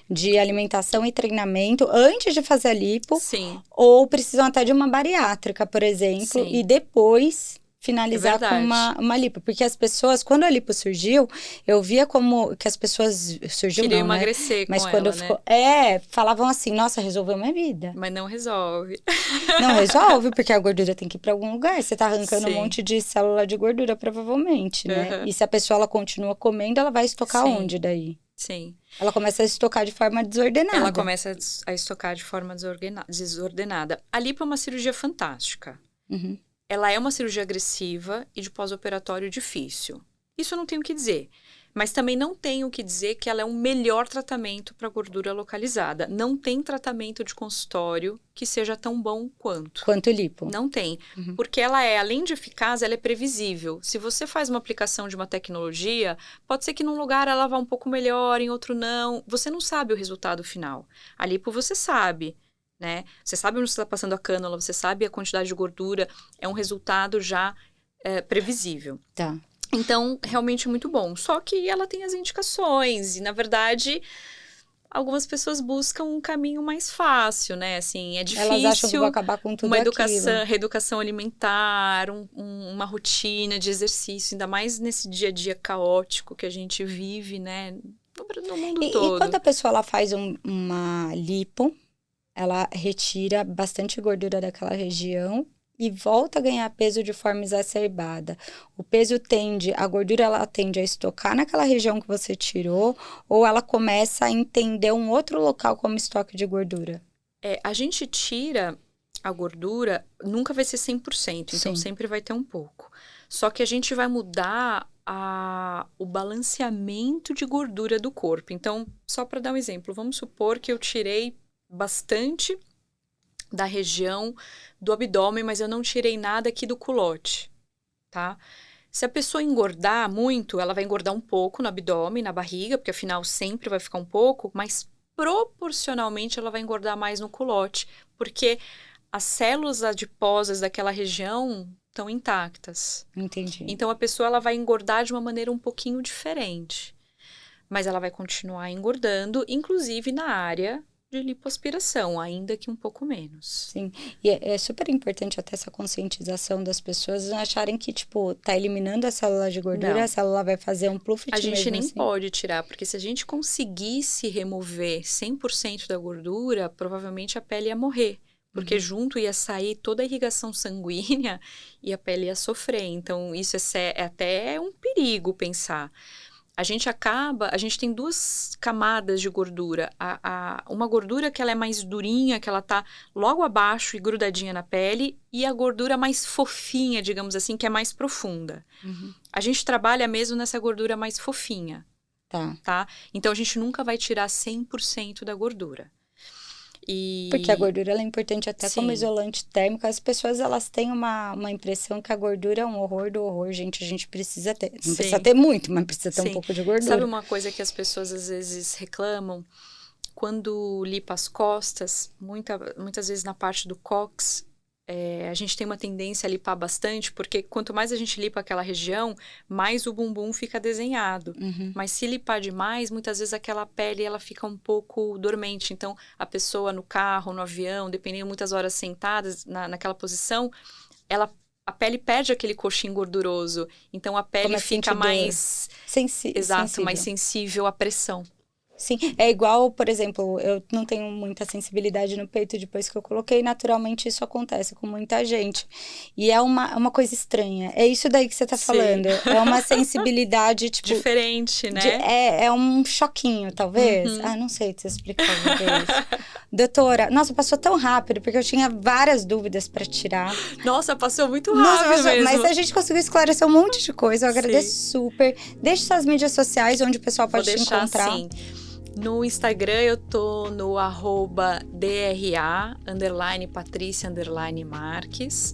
de alimentação e treinamento antes de fazer a lipo, ou precisam até de uma bariátrica, por exemplo, e depois finalizar com uma lipo. Porque as pessoas, quando a lipo surgiu, eu via como que as pessoas... Queriam emagrecer mas com quando ela, falavam assim, nossa, resolveu minha vida. Mas não resolve. Não resolve, porque a gordura tem que ir pra algum lugar. Você tá arrancando um monte de célula de gordura, provavelmente, né? E se a pessoa, ela continua comendo, ela vai estocar onde daí? Sim. Ela começa a estocar de forma desordenada. Ela começa a estocar de forma desordenada. A lipo é uma cirurgia fantástica. Ela é uma cirurgia agressiva e de pós-operatório difícil. Isso eu não tenho o que dizer. Mas também não tenho que dizer que ela é um melhor tratamento para gordura localizada. Não tem tratamento de consultório que seja tão bom quanto. Quanto lipo. Não tem. Porque ela além de eficaz, ela é previsível. Se você faz uma aplicação de uma tecnologia, pode ser que num lugar ela vá um pouco melhor, em outro não. Você não sabe o resultado final. A lipo você sabe, né? Você sabe onde você está passando a cânula, você sabe a quantidade de gordura. É um resultado já previsível. Tá. Então, realmente é muito bom. Só que ela tem as indicações. E, na verdade, algumas pessoas buscam um caminho mais fácil, né? Assim, é difícil. Elas acham que vão acabar com tudo uma aquilo. reeducação alimentar, uma rotina de exercício. Ainda mais nesse dia a dia caótico que a gente vive, né? No mundo todo. E quando a pessoa ela faz uma lipo, ela retira bastante gordura daquela região e volta a ganhar peso de forma exacerbada. A gordura ela tende a estocar naquela região que você tirou, ou ela começa a entender um outro local como estoque de gordura? A gente tira a gordura, nunca vai ser 100%, então sempre vai ter um pouco. Só que a gente vai mudar o balanceamento de gordura do corpo. Então, só para dar um exemplo, vamos supor que eu tirei bastante da região do abdômen, mas eu não tirei nada aqui do culote, tá? Se a pessoa engordar muito, ela vai engordar um pouco no abdômen, na barriga, porque afinal sempre vai ficar um pouco, mas proporcionalmente ela vai engordar mais no culote, porque as células adiposas daquela região estão intactas. Entendi. Então a pessoa ela vai engordar de uma maneira um pouquinho diferente, mas ela vai continuar engordando, inclusive na área de lipoaspiração, ainda que um pouco menos. Sim, e é super importante até essa conscientização das pessoas não acharem que, tipo, tá eliminando a célula de gordura, a célula vai fazer um pluft mesmo. A gente nem assim. pode tirar, porque se a gente conseguisse remover 100% da gordura, provavelmente a pele ia morrer. Porque junto ia sair toda a irrigação sanguínea e a pele ia sofrer. Então, isso é até um perigo pensar. A gente tem duas camadas de gordura. Uma gordura que ela é mais durinha, que ela tá logo abaixo e grudadinha na pele, e a gordura mais fofinha, digamos assim, que é mais profunda. A gente trabalha mesmo nessa gordura mais fofinha, tá? Então, a gente nunca vai tirar 100% da gordura. Porque a gordura ela é importante até como isolante térmico. As pessoas elas têm uma impressão que a gordura é um horror do horror. Gente, a gente precisa ter. Não precisa ter muito, mas precisa ter um pouco de gordura. Sabe uma coisa que as pessoas às vezes reclamam? Quando limpa as costas, muitas vezes na parte do cóccix, a gente tem uma tendência a lipar bastante, porque quanto mais a gente lipa aquela região, mais o bumbum fica desenhado. Mas se lipar demais, muitas vezes aquela pele ela fica um pouco dormente. Então, a pessoa no carro, no avião, dependendo muitas horas sentadas naquela posição, a pele perde aquele coxim gorduroso. Então, a pele fica mais... sensível. Mais sensível à pressão. Sim, é igual, por exemplo, eu não tenho muita sensibilidade no peito depois que eu coloquei, naturalmente isso acontece com muita gente. E é uma coisa estranha, é isso daí que você tá falando, é uma sensibilidade, tipo... Diferente, né? É um choquinho, talvez. Não sei te explicar isso. Doutora, nossa, passou tão rápido, porque eu tinha várias dúvidas para tirar. Nossa, passou muito rápido mesmo. Mas a gente conseguiu esclarecer um monte de coisa, eu agradeço super. Deixe suas mídias sociais, onde o pessoal pode te encontrar. Sim. No Instagram eu tô no @DRA_Patrícia_Marques.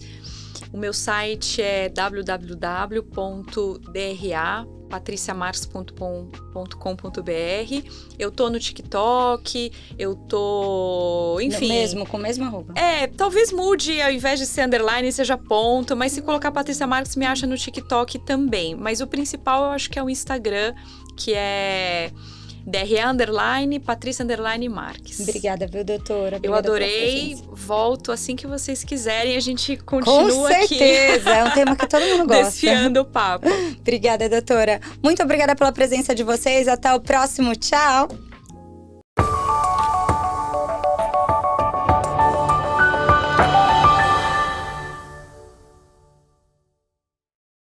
O meu site é www.drapatriciamarques.com.br. Eu tô no TikTok, eu tô... Enfim. Com a mesma arroba. Talvez mude, ao invés de ser underline, seja ponto. Mas se colocar Patrícia Marques, me acha no TikTok também. Mas o principal eu acho que é o Instagram, que é... DRA_Patrícia_Marques. Obrigada, viu, doutora? Eu adorei. Volto assim que vocês quiserem. A gente continua aqui. Com certeza. É um tema que todo mundo gosta. Desfiando o papo. Obrigada, doutora. Muito obrigada pela presença de vocês. Até o próximo. Tchau.